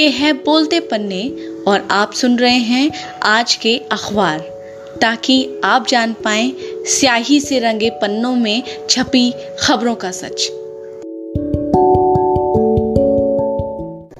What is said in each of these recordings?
ये है बोलते पन्ने और आप सुन रहे हैं आज के अखबार, ताकि आप जान पाएं स्याही से रंगे पन्नों में छपी खबरों का सच।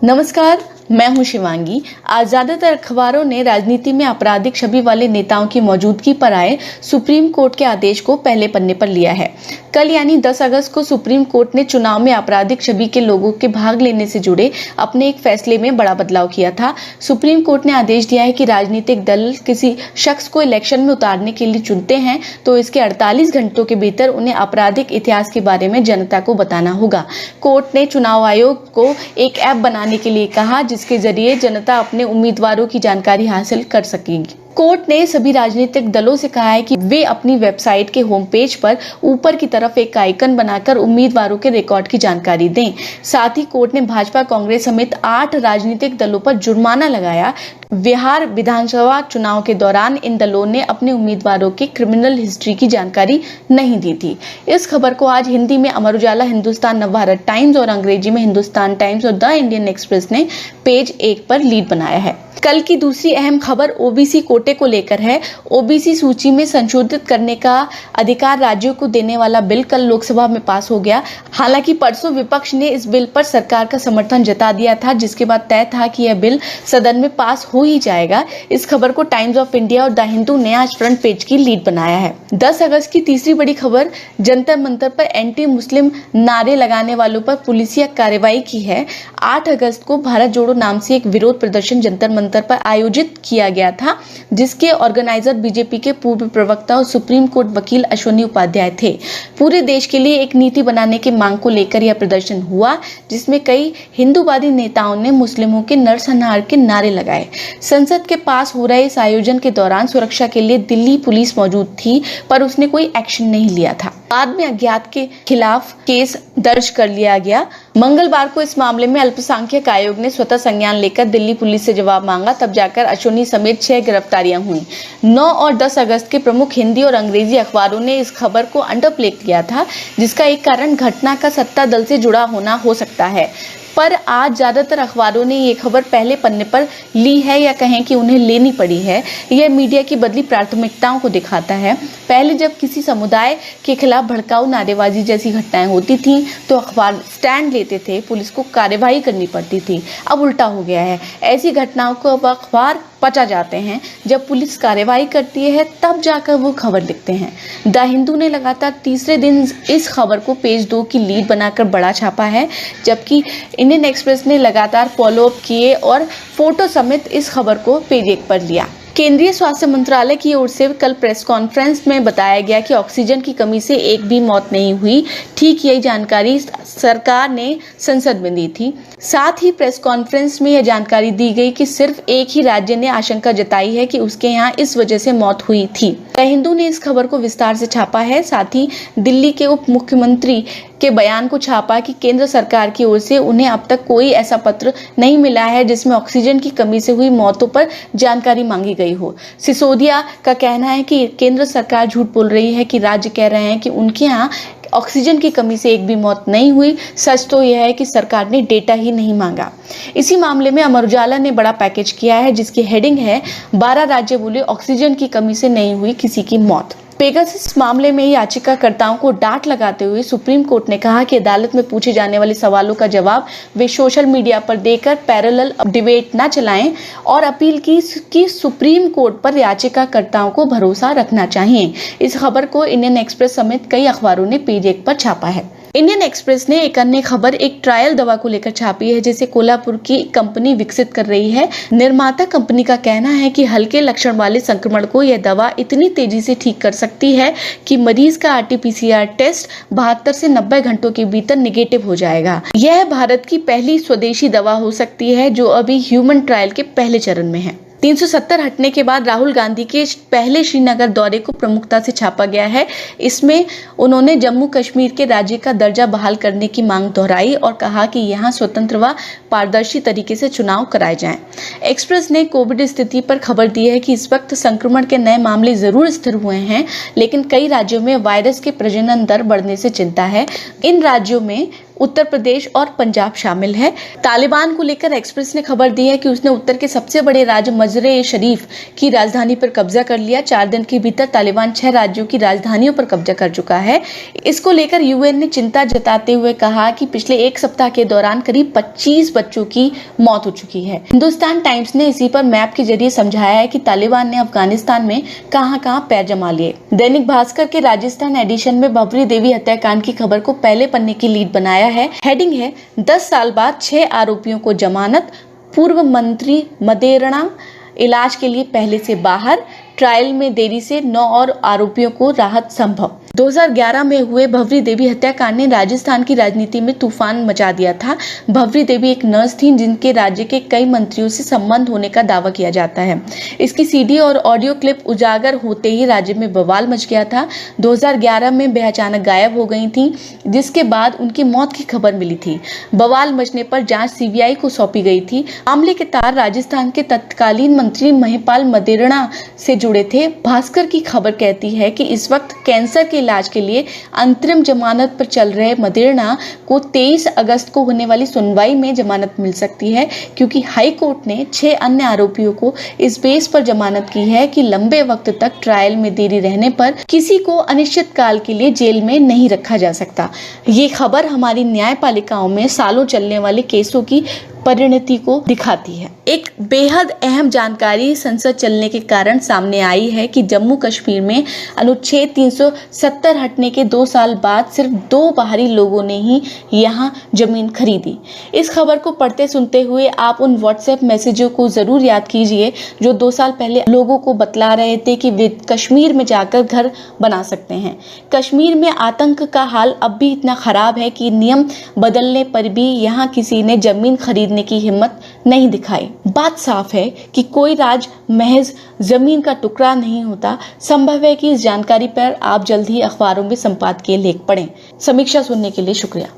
नमस्कार, मैं हूं शिवांगी। आज ज्यादातर अखबारों ने राजनीति में आपराधिक छवि वाले नेताओं की मौजूदगी पर आए सुप्रीम कोर्ट के आदेश को पहले पन्ने पर लिया है। कल यानी 10 अगस्त को सुप्रीम कोर्ट ने चुनाव में आपराधिक छवि के लोगों के भाग लेने से जुड़े अपने एक फैसले में बड़ा बदलाव किया था। सुप्रीम कोर्ट ने आदेश दिया है कि राजनीतिक दल किसी शख्स को इलेक्शन में उतारने के लिए चुनते हैं तो इसके 48 घंटों के भीतर उन्हें आपराधिक इतिहास के बारे में जनता को बताना होगा। कोर्ट ने चुनाव आयोग को एक ऐप बनाने के लिए कहा जिसके जरिए जनता अपने उम्मीदवारों की जानकारी हासिल कर सकेगी। कोर्ट ने सभी राजनीतिक दलों से कहा है कि वे अपनी वेबसाइट के होम पेज पर ऊपर की तरफ एक आइकन बनाकर उम्मीदवारों के रिकॉर्ड की जानकारी दें। साथ ही कोर्ट ने भाजपा, कांग्रेस समेत 8 राजनीतिक दलों पर जुर्माना लगाया। बिहार विधानसभा चुनाव के दौरान इन दलों ने अपने उम्मीदवारों के क्रिमिनल हिस्ट्री की जानकारी नहीं दी थी। इस खबर को आज हिंदी में अमर उजाला, हिंदुस्तान नवभारत टाइम्स और अंग्रेजी में हिंदुस्तान टाइम्स और द इंडियन एक्सप्रेस ने पेज 1 पर लीड बनाया है। कल की दूसरी अहम खबर ओबीसी कोटे को लेकर है। ओबीसी सूची में संशोधित करने का अधिकार राज्यों को देने वाला बिल कल लोकसभा में पास हो गया। हालांकि परसों विपक्ष ने इस बिल पर सरकार का समर्थन जता दिया था, जिसके बाद तय था कि यह बिल सदन में पास हो ही जाएगा। इस खबर को टाइम्स ऑफ इंडिया और द हिंदू ने आज फ्रंट पेज की लीड बनाया है। 10 अगस्त की तीसरी बड़ी खबर, जंतर मंतर पर एंटी मुस्लिम नारे लगाने वालों पर पुलिसिया कार्रवाई की है। 8 अगस्त को भारत जोड़ो नाम से एक विरोध प्रदर्शन जंतर मंतर पर आयोजित किया गया था, जिसके ऑर्गेनाइजर बीजेपी के पूर्व प्रवक्ता और सुप्रीम कोर्ट वकील अश्विनी उपाध्याय थे। पूरे देश के लिए एक नीति बनाने की मांग को लेकर यह प्रदर्शन हुआ, जिसमें कई हिंदूवादी नेताओं ने मुस्लिमों के नरसंहार के नारे लगाए। संसद के पास हो रहे इस आयोजन के दौरान सुरक्षा के लिए दिल्ली पुलिस मौजूद थी, पर उसने कोई एक्शन नहीं लिया था। बाद में अज्ञात के खिलाफ केस दर्ज कर लिया गया। मंगलवार को इस मामले में अल्पसंख्यक आयोग ने स्वतः संज्ञान लेकर दिल्ली पुलिस से जवाब मांगा, तब जाकर अश्विनी समेत 6 गिरफ्तारियां हुई। 9 और 10 अगस्त के प्रमुख हिंदी और अंग्रेजी अखबारों ने इस खबर को अंडरप्ले किया था, जिसका एक कारण घटना का सत्ता दल से जुड़ा होना हो सकता है। पर आज ज्यादातर अखबारों ने ये खबर पहले पन्ने पर ली है, या कहें कि उन्हें लेनी पड़ी है। यह मीडिया की बदली प्राथमिकताओं को दिखाता है। पहले जब किसी समुदाय के खिलाफ भड़काऊ नारेबाजी जैसी घटनाएं होती थीं, तो अखबार स्टैंड लेते थे, पुलिस को कार्यवाही करनी पड़ती थी। अब उल्टा हो गया है। ऐसी घटनाओं को अब अखबार पचा जाते हैं। जब पुलिस कार्यवाही करती है तब जाकर वो खबर लिखते हैं। द हिंदू ने लगातार तीसरे दिन इस खबर को पेज 2 की लीड बनाकर बड़ा छापा है, जबकि इंडियन एक्सप्रेस ने लगातार फॉलोअप किए और फोटो समेत इस खबर को पेज 1 पर लिया। केंद्रीय स्वास्थ्य मंत्रालय की ओर से कल प्रेस कॉन्फ्रेंस में बताया गया कि ऑक्सीजन की कमी से एक भी मौत नहीं हुई। ठीक यही जानकारी सरकार ने संसद में दी थी। साथ ही प्रेस कॉन्फ्रेंस में यह जानकारी दी गई कि सिर्फ एक ही राज्य ने आशंका जताई है कि उसके यहाँ इस वजह से मौत हुई थी। द हिंदू ने इस खबर को विस्तार से छापा है। साथ ही दिल्ली के उप मुख्यमंत्री के बयान को छापा कि केंद्र सरकार की ओर से उन्हें अब तक कोई ऐसा पत्र नहीं मिला है जिसमें ऑक्सीजन की कमी से हुई मौतों पर जानकारी मांगी गई हो। सिसोदिया का कहना है कि केंद्र सरकार झूठ बोल रही है कि राज्य कह रहे हैं कि उनके यहाँ ऑक्सीजन की कमी से एक भी मौत नहीं हुई। सच तो यह है कि सरकार ने डेटा ही नहीं मांगा। इसी मामले में अमर उजाला ने बड़ा पैकेज किया है, जिसकी हेडिंग है 12 राज्य बोले ऑक्सीजन की कमी से नहीं हुई किसी की मौत। पेगासस मामले में याचिकाकर्ताओं को डांट लगाते हुए सुप्रीम कोर्ट ने कहा कि अदालत में पूछे जाने वाले सवालों का जवाब वे सोशल मीडिया पर देकर पैरेलल डिबेट न चलाएं, और अपील की कि सुप्रीम कोर्ट पर याचिकाकर्ताओं को भरोसा रखना चाहिए। इस खबर को इंडियन एक्सप्रेस समेत कई अखबारों ने पेज 1 पर छापा है। इंडियन एक्सप्रेस ने एक अन्य खबर एक ट्रायल दवा को लेकर छापी है, जिसे कोल्हापुर की कंपनी विकसित कर रही है। निर्माता कंपनी का कहना है कि हल्के लक्षण वाले संक्रमण को यह दवा इतनी तेजी से ठीक कर सकती है कि मरीज का RT-PCR टेस्ट 72 से 90 घंटों के भीतर निगेटिव हो जाएगा। यह भारत की पहली स्वदेशी दवा हो सकती है जो अभी ह्यूमन ट्रायल के पहले चरण में है। 370 हटने के बाद राहुल गांधी के पहले श्रीनगर दौरे को प्रमुखता से छापा गया है। इसमें उन्होंने जम्मू कश्मीर के राज्य का दर्जा बहाल करने की मांग दोहराई और कहा कि यहां स्वतंत्र व पारदर्शी तरीके से चुनाव कराए जाएं। एक्सप्रेस ने कोविड स्थिति पर खबर दी है कि इस वक्त संक्रमण के नए मामले जरूर स्थिर हुए हैं, लेकिन कई राज्यों में वायरस के प्रजनन दर बढ़ने से चिंता है। इन राज्यों में उत्तर प्रदेश और पंजाब शामिल है। तालिबान को लेकर एक्सप्रेस ने खबर दी है कि उसने उत्तर के सबसे बड़े राज्य मज़र-ए-शरीफ की राजधानी पर कब्जा कर लिया। 4 दिन के भीतर तालिबान 6 राज्यों की राजधानियों पर कब्जा कर चुका है। इसको लेकर यूएन ने चिंता जताते हुए कहा कि पिछले एक सप्ताह के दौरान करीब 25 बच्चों की मौत हो चुकी है। हिंदुस्तान टाइम्स ने इसी पर मैप के जरिए समझाया है कि तालिबान ने अफगानिस्तान में कहां-कहां पैर जमा लिए। दैनिक भास्कर के राजस्थान एडिशन में भवरी देवी हत्याकांड की खबर को पहले पन्ने की लीड बनाया है। हेडिंग है 10 साल बाद 6 आरोपियों को जमानत, पूर्व मंत्री मदेरणा इलाज के लिए पहले से बाहर, ट्रायल में देरी से 9 और आरोपियों को राहत संभव। 2011 में हुए भवरी देवी हत्याकांड ने राजस्थान की राजनीति में तूफान मचा दिया था। भवरी देवी एक नर्स थीं जिनके राज्य के कई मंत्रियों से संबंध होने का दावा किया जाता है। इसकी सीडी और ऑडियो क्लिप उजागर होते ही राज्य में बवाल मच गया था। 2011 में वे अचानक गायब हो गई थीं, जिसके बाद उनकी मौत की खबर मिली थी। बवाल मचने पर जांच सीबीआई को सौंपी गई थी। मामले के तार राजस्थान के तत्कालीन मंत्री महिपाल मदेरणा से जुड़े थे। भास्कर की खबर कहती है कि इस वक्त कैंसर के इलाज के लिए अंतरिम जमानत पर चल रहे मदेरणा को 23 अगस्त को होने वाली सुनवाई में जमानत मिल सकती है, क्योंकि हाई कोर्ट ने 6 अन्य आरोपियों को इस बेस पर जमानत की है कि लंबे वक्त तक ट्रायल में देरी रहने पर किसी को अनिश्चित काल के लिए जेल में नहीं रखा जा सकता। ये खबर हमारी न्यायपालिकाओं में सालों चलने वाले केसों की परिणति को दिखाती है। एक बेहद अहम जानकारी संसद चलने के कारण सामने आई है कि जम्मू कश्मीर में अनुच्छेद 370 हटने के 2 साल बाद सिर्फ 2 बाहरी लोगों ने ही यहां जमीन खरीदी। इस खबर को पढ़ते सुनते हुए आप उन व्हाट्सएप मैसेजों को जरूर याद कीजिए जो 2 साल पहले लोगों को बतला रहे थे कि वे कश्मीर में जाकर घर बना सकते हैं। कश्मीर में आतंक का हाल अब भी इतना खराब है कि नियम बदलने पर भी यहां किसी ने जमीन खरीदने की हिम्मत नहीं दिखाई। बात साफ है कि कोई राज महज जमीन का टुकड़ा नहीं होता। संभव है कि इस जानकारी पर आप जल्द ही अखबारों में संपादकीय लेख पढ़ें। समीक्षा सुनने के लिए शुक्रिया।